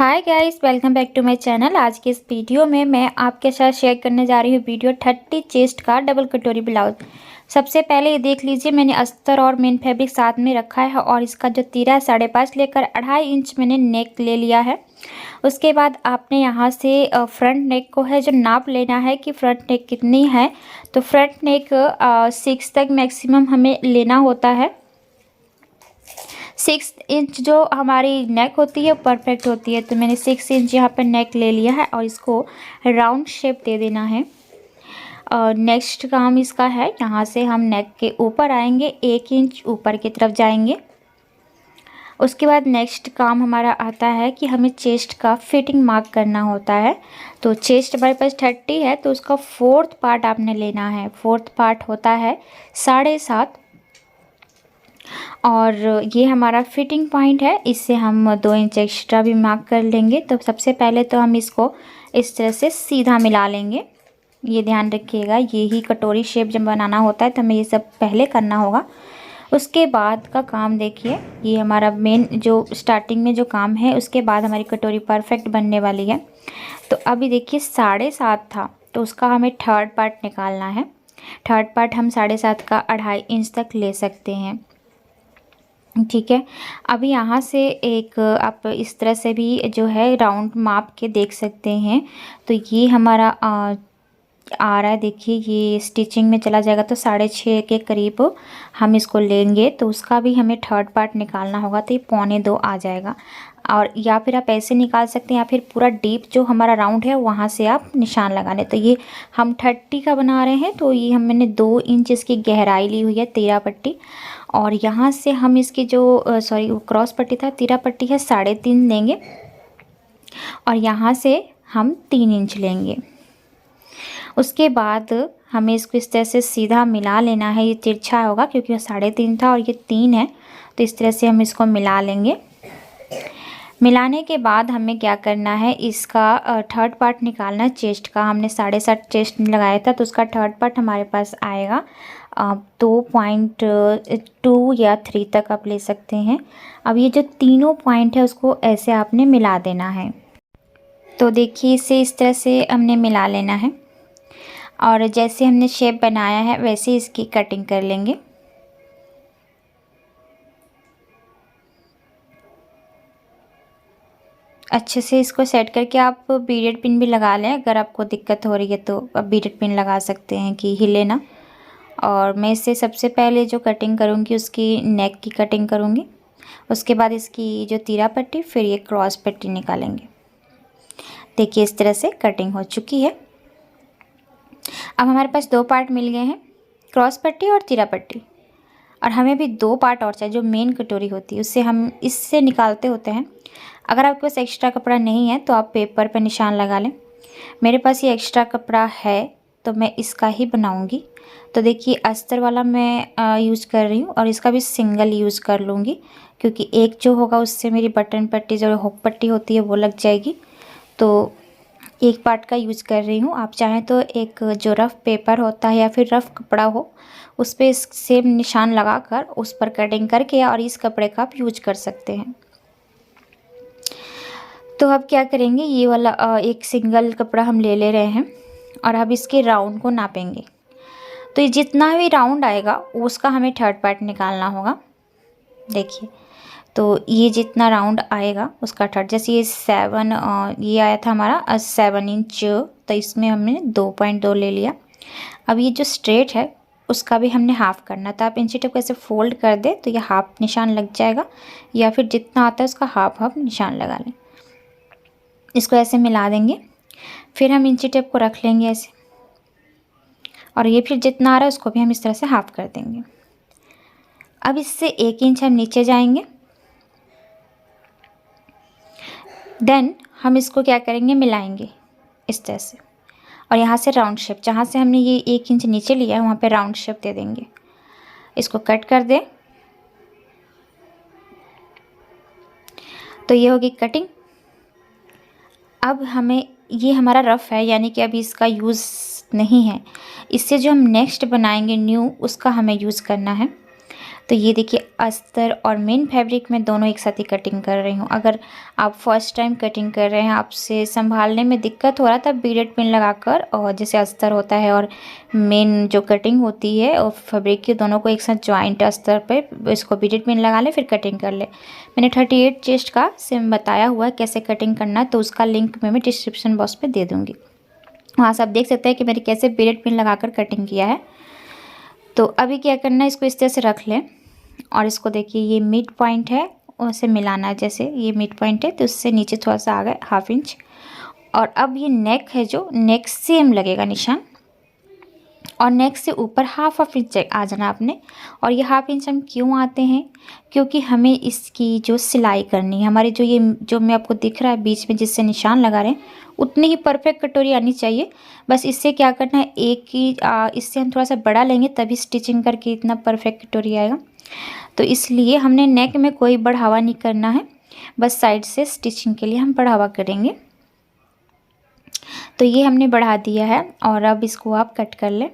Hi guys, welcome back to my channel. आज के इस वीडियो में मैं आपके साथ शेयर करने जा रही हूँ वीडियो 30 चेस्ट का डबल कटोरी ब्लाउज। सबसे पहले ये देख लीजिए, मैंने अस्तर और मेन फैब्रिक साथ में रखा है और इसका जो तीरा है 5.5 लेकर 2.5 इंच मैंने नेक ले लिया है। उसके बाद आपने यहाँ से फ्रंट नेक को है जो नाप लेना है कि फ्रंट नेक कितनी है। तो फ्रंट नेक 6 तक मैक्सिमम हमें लेना होता है। 6 इंच जो हमारी नेक होती है परफेक्ट होती है। तो मैंने 6 इंच यहाँ पर नेक ले लिया है और इसको राउंड शेप दे देना है। नेक्स्ट काम इसका है, यहाँ से हम नेक के ऊपर आएंगे, 1 इंच ऊपर की तरफ जाएंगे। उसके बाद नेक्स्ट काम हमारा आता है कि हमें चेस्ट का फिटिंग मार्क करना होता है। तो चेस्ट हमारे पास 30 है तो उसका 4th पार्ट आपने लेना है। 4th पार्ट होता है 7.5 और ये हमारा फिटिंग पॉइंट है। इससे हम 2 इंच एक्स्ट्रा भी मार्क कर लेंगे। तो सबसे पहले तो हम इसको इस तरह से सीधा मिला लेंगे। ये ध्यान रखिएगा, ये ही कटोरी शेप जब बनाना होता है तो हमें ये सब पहले करना होगा। उसके बाद का काम देखिए, ये हमारा मेन जो स्टार्टिंग में जो काम है उसके बाद हमारी कटोरी परफेक्ट बनने वाली है। तो अभी देखिए 7.5 था तो उसका हमें 3rd पार्ट निकालना है। 3rd पार्ट हम 7.5 का 2.5 इंच तक ले सकते हैं। ठीक है, अभी यहाँ से एक आप इस तरह से भी जो है राउंड माप के देख सकते हैं। तो ये हमारा आ रहा है, देखिए ये स्टिचिंग में चला जाएगा तो 6.5 के करीब हम इसको लेंगे। तो उसका भी हमें 3rd पार्ट निकालना होगा तो ये 2.25 आ जाएगा। और या फिर आप ऐसे निकाल सकते हैं या फिर पूरा डीप जो हमारा राउंड है वहाँ से आप निशान लगा लें। तो ये हम 30 का बना रहे हैं तो ये मैंने 2 इंच इसकी गहराई ली हुई है, तीरा पट्टी। और यहाँ से हम इसकी जो क्रॉस पट्टी था, तीरा पट्टी है 3.5 लेंगे और यहाँ से हम 3 इंच लेंगे। उसके बाद हमें इसको इस तरह से सीधा मिला लेना है। ये तिरछा होगा क्योंकि 3.5 था और ये 3 है, तो इस तरह से हम इसको मिला लेंगे। मिलाने के बाद हमें क्या करना है, इसका 3rd पार्ट निकालना है चेस्ट का। हमने 7.5 चेस्ट में लगाया था तो उसका 3rd पार्ट हमारे पास आएगा 2.2 या 3 तक आप ले सकते हैं। अब ये जो तीनों पॉइंट है उसको ऐसे आपने मिला देना है। तो देखिए इसे इस तरह से हमने मिला लेना है और जैसे हमने शेप बनाया है वैसे इसकी कटिंग कर लेंगे। अच्छे से इसको सेट करके आप बीडेड पिन भी लगा लें। अगर आपको दिक्कत हो रही है तो आप बीडेड पिन लगा सकते हैं कि हिले ना। और मैं इससे सबसे पहले जो कटिंग करूँगी उसकी नेक की कटिंग करूँगी। उसके बाद इसकी जो तीरा पट्टी, फिर ये क्रॉस पट्टी निकालेंगे। देखिए इस तरह से कटिंग हो चुकी है। अब हमारे पास 2 पार्ट मिल गए हैं, क्रॉस पट्टी और तीरा पट्टी। और हमें भी 2 पार्ट और चाहिए जो मेन कटोरी होती है, उससे हम इससे निकालते होते हैं। अगर आपके पास एक्स्ट्रा कपड़ा नहीं है तो आप पेपर पर निशान लगा लें। मेरे पास ये एक्स्ट्रा कपड़ा है तो मैं इसका ही बनाऊंगी। तो देखिए अस्तर वाला मैं यूज़ कर रही हूँ और इसका भी सिंगल यूज़ कर लूँगी क्योंकि एक जो होगा उससे मेरी बटन पट्टी जो हुक पट्टी होती है वो लग जाएगी। तो एक पार्ट का यूज़ कर रही हूँ। आप चाहें तो एक जो रफ़ पेपर होता है या फिर रफ़ कपड़ा हो उस पर सेम निशान लगाकर उस पर कटिंग करके और इस कपड़े का आप यूज कर सकते हैं। तो अब क्या करेंगे, ये वाला एक सिंगल कपड़ा हम ले रहे हैं और अब इसके राउंड को नापेंगे। तो ये जितना भी राउंड आएगा उसका हमें 3rd पार्ट निकालना होगा। देखिए तो ये जितना राउंड आएगा उसका 3rd, जैसे ये 7 ये आया था हमारा 7 इंच, तो इसमें हमने 2.2 ले लिया। अब ये जो स्ट्रेट है उसका भी हमने हाफ़ करना था। आप इंची टेप को ऐसे फोल्ड कर दे तो ये हाफ निशान लग जाएगा या फिर जितना आता है उसका हाफ निशान लगा लें। इसको ऐसे मिला देंगे, फिर हम इंची टेप को रख लेंगे ऐसे और ये फिर जितना आ रहा है उसको भी हम इस तरह से हाफ़ कर देंगे। अब इससे 1 इंच हम नीचे जाएंगे। देन हम इसको क्या करेंगे, मिलाएंगे इस तरह से और यहाँ से राउंड शेप, जहाँ से हमने ये 1 इंच नीचे लिया है वहाँ पे राउंड शेप दे देंगे। इसको कट कर दें तो ये होगी कटिंग। अब हमें ये हमारा रफ़ है यानी कि अभी इसका यूज़ नहीं है। इससे जो हम नेक्स्ट बनाएंगे न्यू उसका हमें यूज़ करना है। तो ये देखिए अस्तर और मेन फैब्रिक में दोनों एक साथ ही कटिंग कर रही हूँ। अगर आप फर्स्ट टाइम कटिंग कर रहे हैं, आपसे संभालने में दिक्कत हो रहा था बीडेड पिन लगाकर, और जैसे अस्तर होता है और मेन जो कटिंग होती है और फैब्रिक की, दोनों को एक साथ जॉइंट अस्तर पे इसको बीडेड पिन लगा ले फिर कटिंग कर ले। मैंने 38 चेस्ट का सेम बताया हुआ है कैसे कटिंग करना है, तो उसका लिंक मैं डिस्क्रिप्शन बॉक्स पे दे दूँगी। वहाँ से आप देख सकते हैं कि मैंने कैसे बीडेड पिन लगाकर कटिंग किया है। तो अभी क्या करना है, इसको इस तरह से रख लें और इसको देखिए ये मिड पॉइंट है उसे मिलाना है। जैसे ये मिड पॉइंट है तो उससे नीचे थोड़ा सा आ गया 1/2 इंच। और अब ये नेक है, जो नेक सेम लगेगा निशान, और नेक से ऊपर 1/2 इंच आ जाना आपने। और ये 1/2 इंच हम क्यों आते हैं, क्योंकि हमें इसकी जो सिलाई करनी है हमारी, जो ये जो मैं आपको दिख रहा है बीच में जिससे निशान लगा रहे हैं, उतनी ही परफेक्ट कटोरी आनी चाहिए। बस इससे क्या करना है, एक ही इससे हम थोड़ा सा बड़ा लेंगे तभी स्टिचिंग करके इतना परफेक्ट कटोरी आएगा। तो इसलिए हमने नेक में कोई बढ़ावा नहीं करना है, बस साइड से स्टिचिंग के लिए हम बढ़ावा करेंगे। तो ये हमने बढ़ा दिया है और अब इसको आप कट कर लें।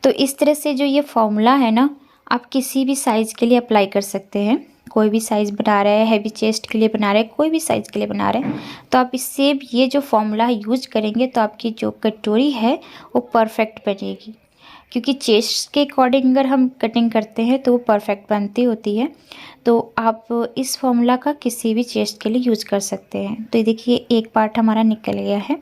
तो इस तरह से जो ये फॉर्मूला है ना, आप किसी भी साइज़ के लिए अप्लाई कर सकते हैं। कोई भी साइज़ बना रहे हैं, हैवी चेस्ट के लिए बना रहे हैं, कोई भी साइज़ के लिए बना रहे हैं, तो आप इससे ये जो फॉर्मूला यूज करेंगे तो आपकी जो कटोरी है वो परफेक्ट बनेगी। क्योंकि चेस्ट के अकॉर्डिंग अगर हम कटिंग करते हैं तो वो परफेक्ट बनती होती है। तो आप इस फॉर्मूला का किसी भी चेस्ट के लिए यूज़ कर सकते हैं। तो ये देखिए एक पार्ट हमारा निकल गया है।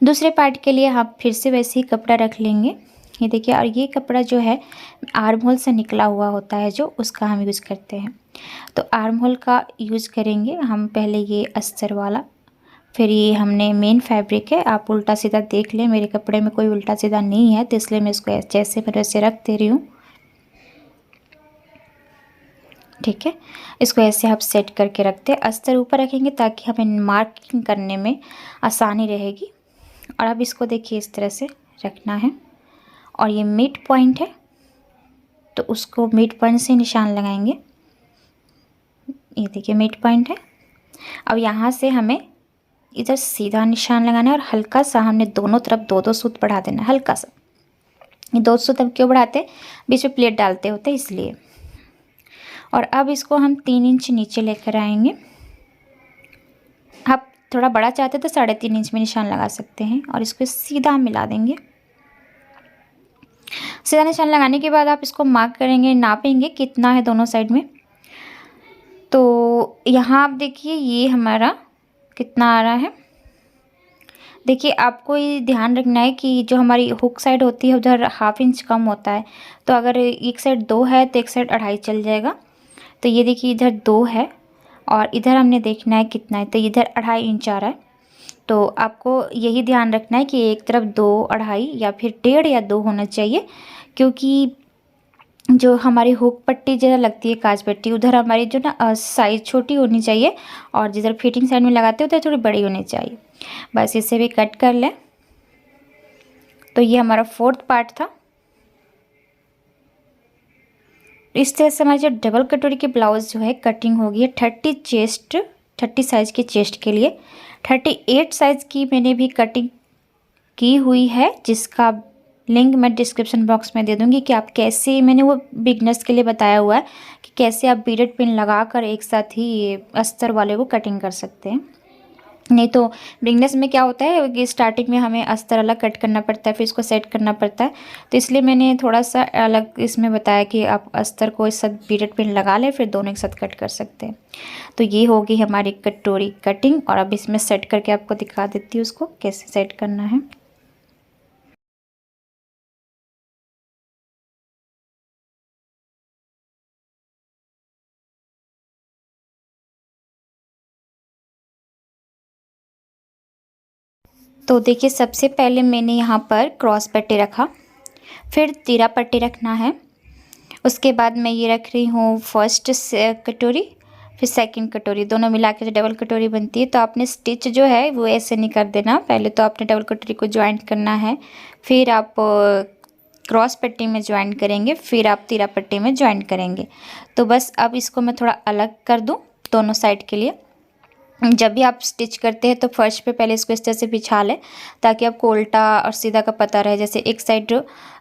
दूसरे पार्ट के लिए आप फिर से वैसे ही कपड़ा रख लेंगे। ये देखिए, और ये कपड़ा जो है आर्म होल से निकला हुआ होता है, जो उसका हम यूज़ करते हैं। तो आर्म होल का यूज़ करेंगे हम पहले, ये अस्तर वाला, फिर ये हमने मेन फैब्रिक है। आप उल्टा सीधा देख लें, मेरे कपड़े में कोई उल्टा सीधा नहीं है तो इसलिए मैं इसको जैसे मैं वैसे रख दे रही हूँ। ठीक है, इसको ऐसे आप सेट करके रखते हैं। अस्तर ऊपर रखेंगे ताकि हमें मार्किंग करने में आसानी रहेगी। और अब इसको देखिए इस तरह से रखना है, और ये मिड पॉइंट है तो उसको मिड पॉइंट से निशान लगाएंगे। ये देखिए मिड पॉइंट है। अब यहाँ से हमें इधर सीधा निशान लगाना है और हल्का सा हमने दोनों तरफ 2-2 सूत बढ़ा देना है, हल्का सा। ये 2 सूत अब क्यों बढ़ाते हैं, बीच में प्लेट डालते होते इसलिए। और अब इसको हम 3 इंच नीचे लेकर आएंगे। आप थोड़ा बड़ा चाहते तो 3.5 इंच में निशान लगा सकते हैं, और इसको सीधा मिला देंगे। सीधा निशान लगाने के बाद आप इसको मार्क करेंगे, नापेंगे कितना है दोनों साइड में। तो यहाँ आप देखिए ये हमारा कितना आ रहा है। देखिए आपको ये ध्यान रखना है कि जो हमारी हुक साइड होती है उधर 1/2 इंच कम होता है। तो अगर एक साइड 2 है तो एक साइड 2.5 चल जाएगा। तो ये देखिए इधर 2 है और इधर हमने देखना है कितना है, तो इधर 2.5 इंच आ रहा है। तो आपको यही ध्यान रखना है कि एक तरफ 2, 2.5 या फिर 1.5 या 2 होना चाहिए, क्योंकि जो हमारी हुक पट्टी जरा लगती है, काज पट्टी, उधर हमारी जो ना साइज़ छोटी होनी चाहिए, और जिधर फिटिंग साइड में लगाते होते हैं थोड़ी बड़ी होनी चाहिए। बस इसे भी कट कर लें। तो ये हमारा 4th पार्ट था। इस तरह से हमारी जो डबल कटोरी की ब्लाउज जो है कटिंग होगी है 30 साइज़ की चेस्ट के लिए। 38 साइज़ की मैंने भी कटिंग की हुई है, जिसका लिंक मैं डिस्क्रिप्शन बॉक्स में दे दूँगी कि आप कैसे, मैंने वो बिगनर्स के लिए बताया हुआ है कि कैसे आप बीडेड पिन लगाकर एक साथ ही ये अस्तर वाले को कटिंग कर सकते हैं। नहीं तो बिगनर्स में क्या होता है कि स्टार्टिंग में हमें अस्तर अलग कट करना पड़ता है, फिर इसको सेट करना पड़ता है। तो इसलिए मैंने थोड़ा सा अलग इसमें बताया कि आप अस्तर को इस साथ बीडेड पिन लगा लें, फिर दोनों एक साथ कट कर सकते हैं। तो ये होगी हमारी कटोरी कटिंग, और अब इसमें सेट करके आपको दिखा देती हूँ उसको कैसे सेट करना है। तो देखिए सबसे पहले मैंने यहाँ पर क्रॉस पट्टी रखा, फिर तीरा पट्टी रखना है। उसके बाद मैं ये रख रही हूँ फर्स्ट कटोरी, फिर सेकंड कटोरी, दोनों मिला के जो डबल कटोरी बनती है। तो आपने स्टिच जो है वो ऐसे नहीं कर देना, पहले तो आपने डबल कटोरी को ज्वाइंट करना है, फिर आप क्रॉस पट्टी में ज्वाइन करेंगे, फिर आप तीरा पट्टी में ज्वाइन करेंगे। तो बस अब इसको मैं थोड़ा अलग कर दूँ दोनों साइड के लिए। जब भी आप स्टिच करते हैं तो फर्श पे पहले इसको इस तरह से बिछा लें, ताकि आपको उल्टा और सीधा का पता रहे। जैसे एक साइड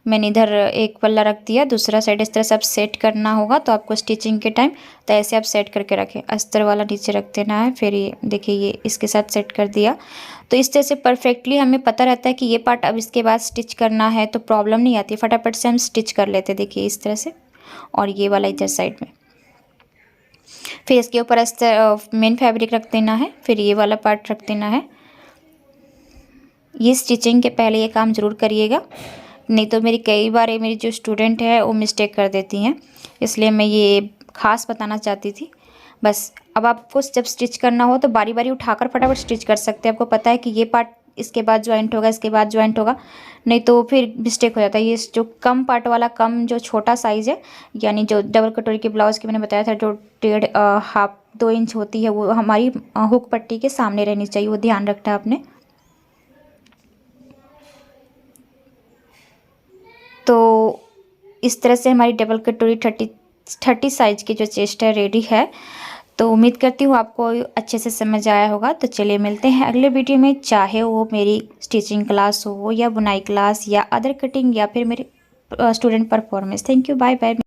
मैंने इधर एक पल्ला रख दिया, दूसरा साइड इस तरह से आप सेट करना होगा। तो आपको स्टिचिंग के टाइम तो ऐसे आप सेट करके रखें, अस्तर वाला नीचे रख देना है। फिर ये देखिए, ये इसके साथ सेट कर दिया। तो इस तरह से परफेक्टली हमें पता रहता है कि ये पार्ट अब इसके बाद स्टिच करना है, तो प्रॉब्लम नहीं आती, फटाफट से हम स्टिच कर लेते। देखिए इस तरह से, और ये वाला इधर साइड में। फिर इसके ऊपर मेन फैब्रिक रख देना है, फिर ये वाला पार्ट रख देना है। ये स्टिचिंग के पहले ये काम ज़रूर करिएगा, नहीं तो कई बार मेरी जो स्टूडेंट है वो मिस्टेक कर देती हैं, इसलिए मैं ये ख़ास बताना चाहती थी। बस अब आपको जब स्टिच करना हो तो बारी बारी उठाकर फटाफट स्टिच कर सकते हैं। आपको पता है कि ये पार्ट इसके बाद ज्वाइंट होगा, इसके बाद ज्वाइंट होगा, नहीं तो फिर मिस्टेक हो जाता है। ये जो कम पार्ट वाला, कम जो छोटा साइज़ है, यानी जो डबल कटोरी के ब्लाउज़ की मैंने बताया था, जो 2 इंच होती है, वो हमारी हुक पट्टी के सामने रहनी चाहिए, वो ध्यान रखना है आपने। तो इस तरह से हमारी डबल कटोरी 30 साइज़ की जो चेस्ट है रेडी है। तो उम्मीद करती हूँ आपको अच्छे से समझ आया होगा। तो चलिए मिलते हैं अगले वीडियो में, चाहे वो मेरी स्टिचिंग क्लास हो या बुनाई क्लास या अदर कटिंग या फिर मेरी student performance. Thank you, bye bye.